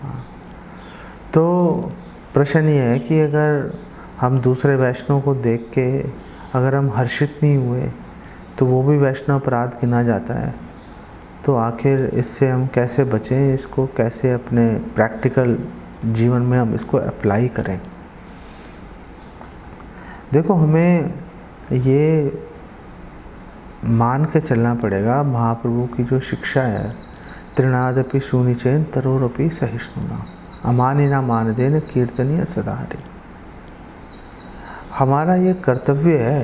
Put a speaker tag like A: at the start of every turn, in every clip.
A: हाँ, तो प्रश्न ये है कि अगर हम दूसरे वैष्णव को देख के अगर हम हर्षित नहीं हुए तो वो भी वैष्णव अपराध गिना जाता है। तो आखिर इससे हम कैसे बचें, इसको कैसे अपने प्रैक्टिकल जीवन में हम इसको अप्लाई करें। देखो, हमें ये मान के चलना पड़ेगा महाप्रभु की जो शिक्षा है, तृणादपि शूनिचेन तरोरपि सहिष्णुना अमानिना मानदेन कीर्तनीय सदा हरि। हमारा ये कर्तव्य है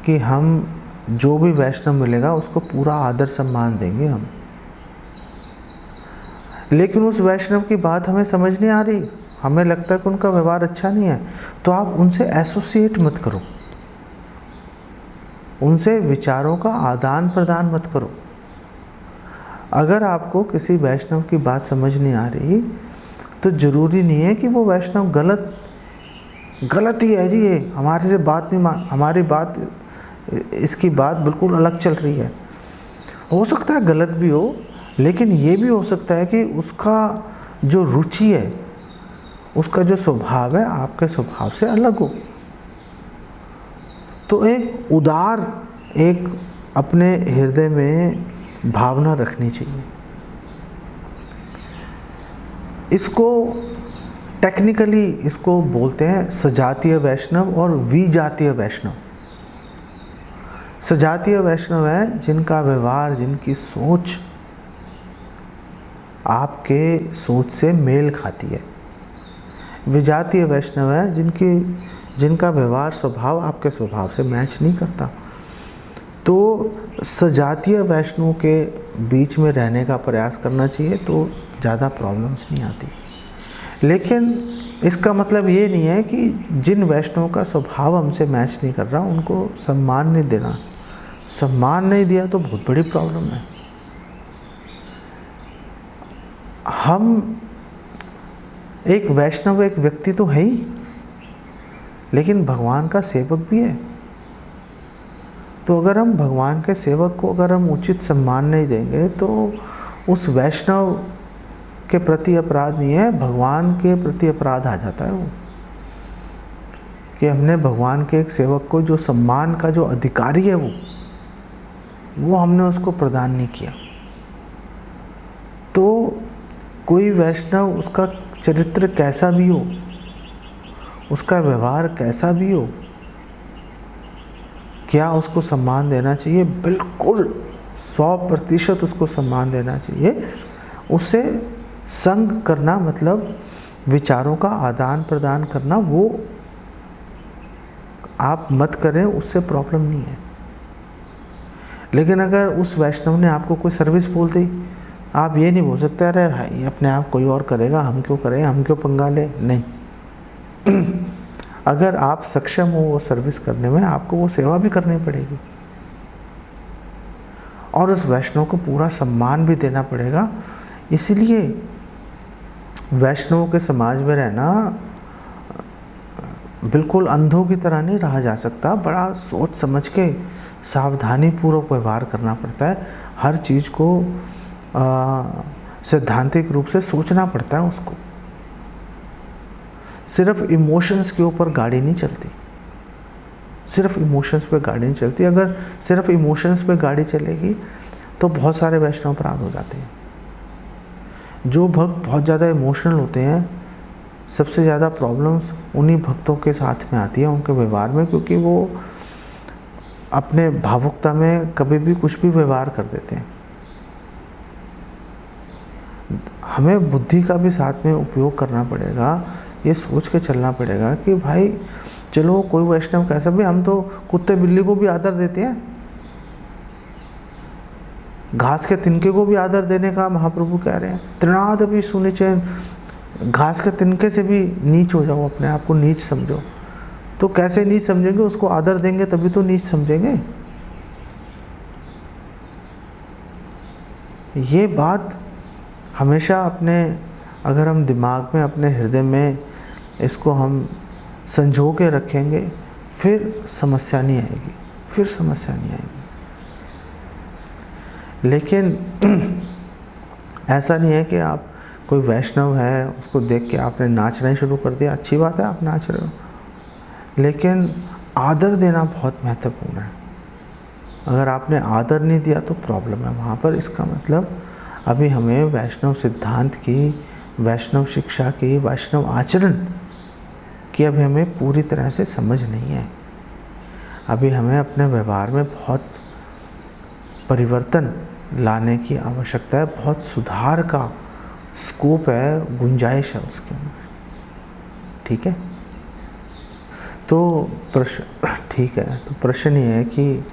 A: कि हम जो भी वैष्णव मिलेगा उसको पूरा आदर सम्मान देंगे हम। लेकिन उस वैष्णव की बात हमें समझ नहीं आ रही, हमें लगता है कि उनका व्यवहार अच्छा नहीं है, तो आप उनसे एसोसिएट मत करो, उनसे विचारों का आदान प्रदान मत करो। अगर आपको किसी वैष्णव की बात समझ नहीं आ रही तो ज़रूरी नहीं है कि वो वैष्णव गलत ही है जी, ये हमारे से बात नहीं हमारी बात, इसकी बात बिल्कुल अलग चल रही है। हो सकता है गलत भी हो, लेकिन ये भी हो सकता है कि उसका जो रुचि है, उसका जो स्वभाव है आपके स्वभाव से अलग हो। तो एक उदार, एक अपने हृदय में भावना रखनी चाहिए। इसको टेक्निकली इसको बोलते हैं सजातीय वैष्णव और विजातीय वैष्णव। सजातीय वैष्णव है जिनका व्यवहार, जिनकी सोच आपके सोच से मेल खाती है। विजातीय वैष्णव है जिनका व्यवहार, स्वभाव आपके स्वभाव से मैच नहीं करता। तो सजातीय वैष्णव के बीच में रहने का प्रयास करना चाहिए, तो ज़्यादा प्रॉब्लम्स नहीं आती। लेकिन इसका मतलब ये नहीं है कि जिन वैष्णव का स्वभाव हमसे मैच नहीं कर रहा उनको सम्मान नहीं देना। सम्मान नहीं दिया तो बहुत बड़ी प्रॉब्लम है। हम एक वैष्णव, एक व्यक्ति तो है ही, लेकिन भगवान का सेवक भी है। तो अगर हम भगवान के सेवक को अगर हम उचित सम्मान नहीं देंगे तो उस वैष्णव के प्रति अपराध नहीं है, भगवान के प्रति अपराध आ जाता है वो, कि हमने भगवान के एक सेवक को जो सम्मान का जो अधिकारी है वो हमने उसको प्रदान नहीं किया। तो कोई वैष्णव, उसका चरित्र कैसा भी हो, उसका व्यवहार कैसा भी हो, क्या उसको सम्मान देना चाहिए? बिल्कुल 100% उसको सम्मान देना चाहिए। उससे संग करना मतलब विचारों का आदान प्रदान करना, वो आप मत करें, उससे प्रॉब्लम नहीं है। लेकिन अगर उस वैष्णव ने आपको कोई सर्विस बोल दी, आप ये नहीं बोल सकते अरे भाई अपने आप कोई और करेगा, हम क्यों करें, हम क्यों पंगा ले, नहीं। अगर आप सक्षम हो वो सर्विस करने में, आपको वो सेवा भी करनी पड़ेगी और उस वैष्णव को पूरा सम्मान भी देना पड़ेगा। इसीलिए वैष्णवों के समाज में रहना बिल्कुल अंधों की तरह नहीं रहा जा सकता। बड़ा सोच समझ के सावधानी पूर्वक व्यवहार करना पड़ता है। हर चीज़ को सैद्धांतिक रूप से सोचना पड़ता है। उसको सिर्फ इमोशंस के ऊपर गाड़ी नहीं चलती, सिर्फ इमोशंस पे गाड़ी नहीं चलती। अगर सिर्फ इमोशंस पे गाड़ी चलेगी तो बहुत सारे वैष्णव अपराध हो जाते हैं। जो भक्त बहुत ज़्यादा इमोशनल होते हैं, सबसे ज़्यादा प्रॉब्लम्स उन्हीं भक्तों के साथ में आती है, उनके व्यवहार में, क्योंकि वो अपने भावुकता में कभी भी कुछ भी व्यवहार कर देते हैं। हमें बुद्धि का भी साथ में उपयोग करना पड़ेगा, ये सोच के चलना पड़ेगा कि भाई चलो कोई वैष्णव कैसा भी, हम तो कुत्ते बिल्ली को भी आदर देते हैं, घास के तिनके को भी आदर देने का महाप्रभु कह रहे हैं। तृणादपि शूनिचेन, घास के तिनके से भी नीच हो जाओ, अपने आप को नीच समझो। तो कैसे नीच समझेंगे? उसको आदर देंगे तभी तो नीच समझेंगे। ये बात हमेशा अपने, अगर हम दिमाग में, अपने हृदय में इसको हम संजो के रखेंगे, फिर समस्या नहीं आएगी, फिर समस्या नहीं आएगी। लेकिन ऐसा नहीं है कि आप कोई वैष्णव है उसको देख के आपने नाचना ही शुरू कर दिया, अच्छी बात है आप नाच रहे हो, लेकिन आदर देना बहुत महत्वपूर्ण है। अगर आपने आदर नहीं दिया तो प्रॉब्लम है वहाँ पर। इसका मतलब अभी हमें वैष्णव सिद्धांत की, वैष्णव शिक्षा की, वैष्णव आचरण की अभी हमें पूरी तरह से समझ नहीं है। अभी हमें अपने व्यवहार में बहुत परिवर्तन लाने की आवश्यकता है, बहुत सुधार का स्कोप है, गुंजाइश है उसके अंदर। ठीक है, तो प्रश्न ठीक है, तो प्रश्न ये है कि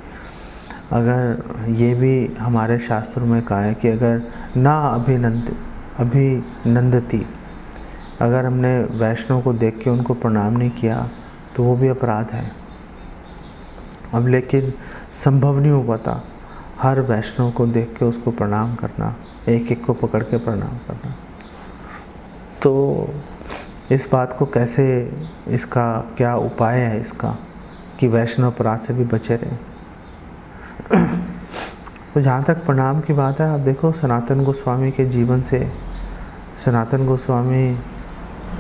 A: अगर ये भी हमारे शास्त्रों में कहा है कि अगर ना अभिनंदती, अगर हमने वैष्णव को देख के उनको प्रणाम नहीं किया तो वो भी अपराध है। अब लेकिन संभव नहीं हो पाता हर वैष्णव को देख के उसको प्रणाम करना, एक एक को पकड़ के प्रणाम करना। तो इस बात को कैसे, इसका क्या उपाय है इसका कि वैष्णव अपराध से भी बचे रहें। तो जहाँ तक प्रणाम की बात है, आप देखो सनातन गोस्वामी के जीवन से, सनातन गोस्वामी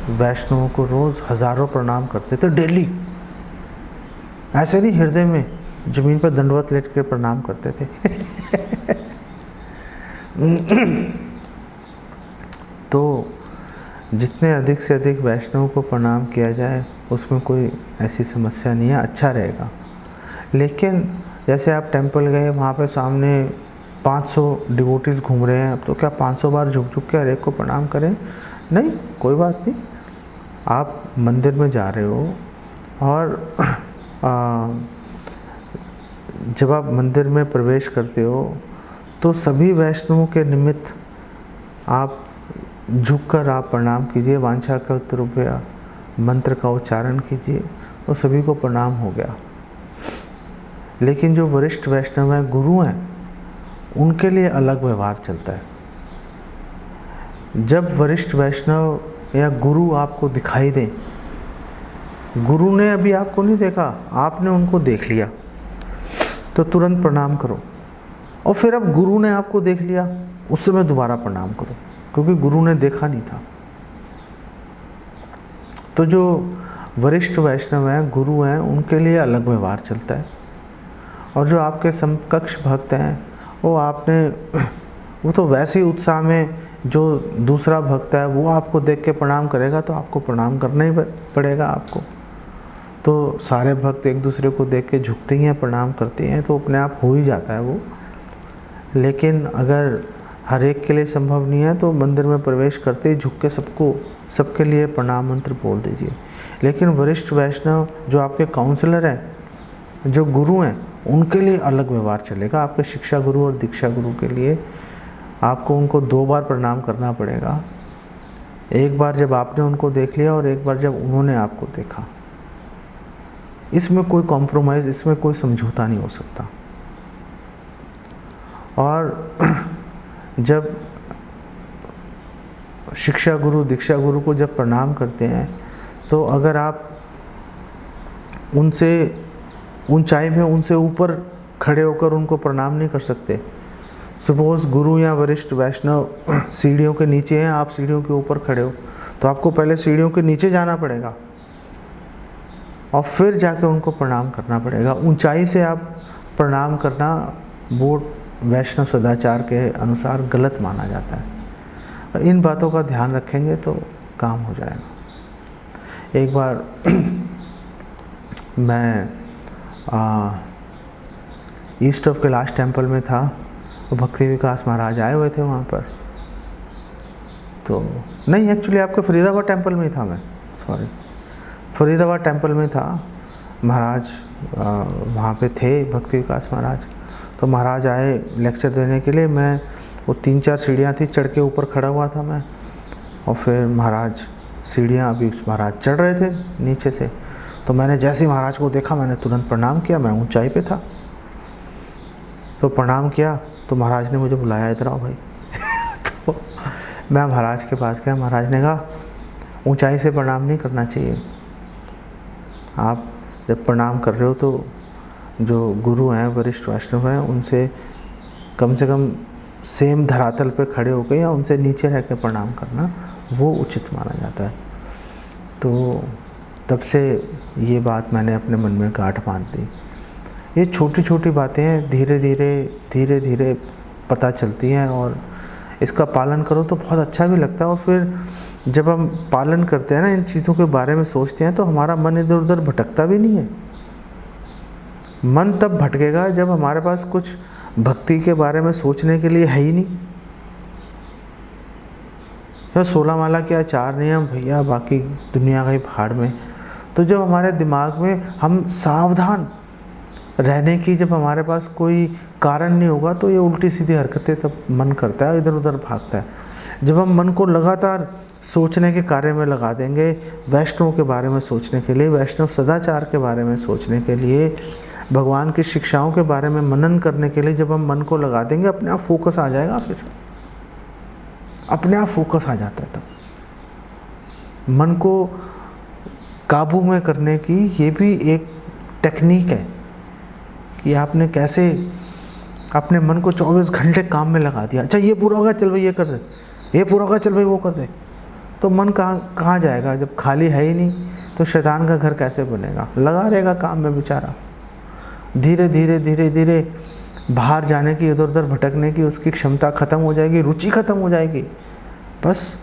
A: वैष्णवों को रोज़ हज़ारों प्रणाम करते थे डेली। ऐसे नहीं हृदय में, ज़मीन पर दंडवत लेट के प्रणाम करते थे। तो जितने अधिक से अधिक वैष्णव को प्रणाम किया जाए उसमें कोई ऐसी समस्या नहीं है, अच्छा रहेगा। लेकिन जैसे आप टेंपल गए, वहाँ पे सामने 500 डिवोटीज़ घूम रहे हैं, अब तो क्या 500 बार झुक झुक के हर एक को प्रणाम करें? नहीं, कोई बात नहीं। आप मंदिर में जा रहे हो और जब आप मंदिर में प्रवेश करते हो तो सभी वैष्णवों के निमित्त आप झुककर आप प्रणाम कीजिए, वांछाकल्पतरुभ्यः मंत्र का उच्चारण कीजिए, तो सभी को प्रणाम हो गया। लेकिन जो वरिष्ठ वैष्णव हैं, गुरु हैं, उनके लिए अलग व्यवहार चलता है। जब वरिष्ठ वैष्णव या गुरु आपको दिखाई दें, गुरु ने अभी आपको नहीं देखा, आपने उनको देख लिया, तो तुरंत प्रणाम करो। और फिर अब गुरु ने आपको देख लिया, उस समय दोबारा प्रणाम करो, क्योंकि गुरु ने देखा नहीं था। तो जो वरिष्ठ वैष्णव हैं, गुरु हैं, उनके लिए अलग व्यवहार चलता है। और जो आपके समकक्ष भक्त हैं, वो तो वैसे ही उत्साह में, जो दूसरा भक्त है वो आपको देख के प्रणाम करेगा तो आपको प्रणाम करना ही पड़ेगा आपको। तो सारे भक्त एक दूसरे को देख के झुकते ही हैं, प्रणाम करते हैं, तो अपने आप हो ही जाता है वो। लेकिन अगर हर एक के लिए संभव नहीं है तो मंदिर में प्रवेश करते ही झुक के सबके लिए प्रणाम मंत्र बोल दीजिए। लेकिन वरिष्ठ वैष्णव जो आपके काउंसलर हैं, जो गुरु हैं, उनके लिए अलग व्यवहार चलेगा। आपके शिक्षा गुरु और दीक्षा गुरु के लिए आपको उनको 2 बार प्रणाम करना पड़ेगा। एक बार जब आपने उनको देख लिया और एक बार जब उन्होंने आपको देखा। इसमें कोई कॉम्प्रोमाइज़, इसमें कोई समझौता नहीं हो सकता। और जब शिक्षा गुरु दीक्षा गुरु को जब प्रणाम करते हैं तो अगर आप उनसे ऊंचाई में उनसे ऊपर खड़े होकर उनको प्रणाम नहीं कर सकते। सपोज़ गुरु या वरिष्ठ वैष्णव सीढ़ियों के नीचे हैं, आप सीढ़ियों के ऊपर खड़े हो, तो आपको पहले सीढ़ियों के नीचे जाना पड़ेगा और फिर जाके उनको प्रणाम करना पड़ेगा। ऊंचाई से आप प्रणाम करना वो वैष्णव सदाचार के अनुसार गलत माना जाता है। इन बातों का ध्यान रखेंगे तो काम हो जाएगा। एक बार मैं ईस्ट ऑफ कैलाश टेम्पल में था, तो भक्ति विकास महाराज आए हुए थे वहाँ पर। तो नहीं, एक्चुअली आपके फरीदाबाद टेम्पल में ही था मैं, सॉरी, फरीदाबाद टेम्पल में था। महाराज वहाँ पे थे, भक्ति विकास महाराज। तो महाराज आए लेक्चर देने के लिए। मैं वो 3-4 सीढ़ियाँ थी, चढ़ के ऊपर खड़ा हुआ था मैं। और फिर महाराज सीढ़ियाँ, अभी महाराज चढ़ रहे थे नीचे से, तो मैंने जैसे ही महाराज को देखा मैंने तुरंत प्रणाम किया। मैं ऊंचाई पे था तो प्रणाम किया, तो महाराज ने मुझे बुलाया, इधर आओ भाई। तो मैं महाराज के पास गया। महाराज ने कहा ऊंचाई से प्रणाम नहीं करना चाहिए, आप जब प्रणाम कर रहे हो तो जो गुरु हैं, वरिष्ठ वैष्णव हैं, उनसे कम से कम सेम धरातल पे खड़े होकर या उनसे नीचे रह के प्रणाम करना वो उचित माना जाता है। तो तब से ये बात मैंने अपने मन में गांठ बांध दी। ये छोटी छोटी बातें धीरे धीरे पता चलती हैं और इसका पालन करो तो बहुत अच्छा भी लगता है। और फिर जब हम पालन करते हैं ना, इन चीज़ों के बारे में सोचते हैं, तो हमारा मन इधर उधर भटकता भी नहीं है। मन तब भटकेगा जब हमारे पास कुछ भक्ति के बारे में सोचने के लिए है ही नहीं। या 16 माला के आचार नियम भैया, बाकी दुनिया का ही भाड़ में। तो जब हमारे दिमाग में हम सावधान रहने की, जब हमारे पास कोई कारण नहीं होगा, तो ये उल्टी सीधी हरकतें तब मन करता है, इधर उधर भागता है। जब हम मन को लगातार सोचने के कार्य में लगा देंगे, वैष्णव के बारे में सोचने के लिए, वैष्णव सदाचार के बारे में सोचने के लिए, भगवान की शिक्षाओं के बारे में मनन करने के लिए जब हम मन को लगा देंगे, अपने आप फोकस आ जाएगा। फिर अपने आप फोकस आ जाता है। तब मन को काबू में करने की ये भी एक टेक्निक है कि आपने कैसे अपने मन को 24 घंटे काम में लगा दिया। अच्छा ये पूरा होगा, चल भाई ये कर दे, ये पूरा होगा, चल भाई वो कर दे। तो मन कहाँ जाएगा? जब खाली है ही नहीं तो शैतान का घर कैसे बनेगा? लगा रहेगा काम में बेचारा। धीरे धीरे बाहर जाने की, इधर उधर भटकने की उसकी क्षमता खत्म हो जाएगी, रुचि खत्म हो जाएगी। बस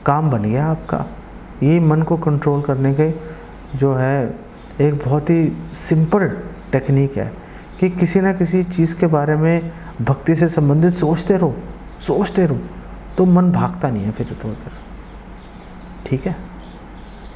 A: काम बन गया आपका। ये मन को कंट्रोल करने के जो है एक बहुत ही सिंपल टेक्निक है कि किसी ना किसी चीज़ के बारे में भक्ति से संबंधित सोचते रहो, तो मन भागता नहीं है फिर इधर उधर। ठीक है।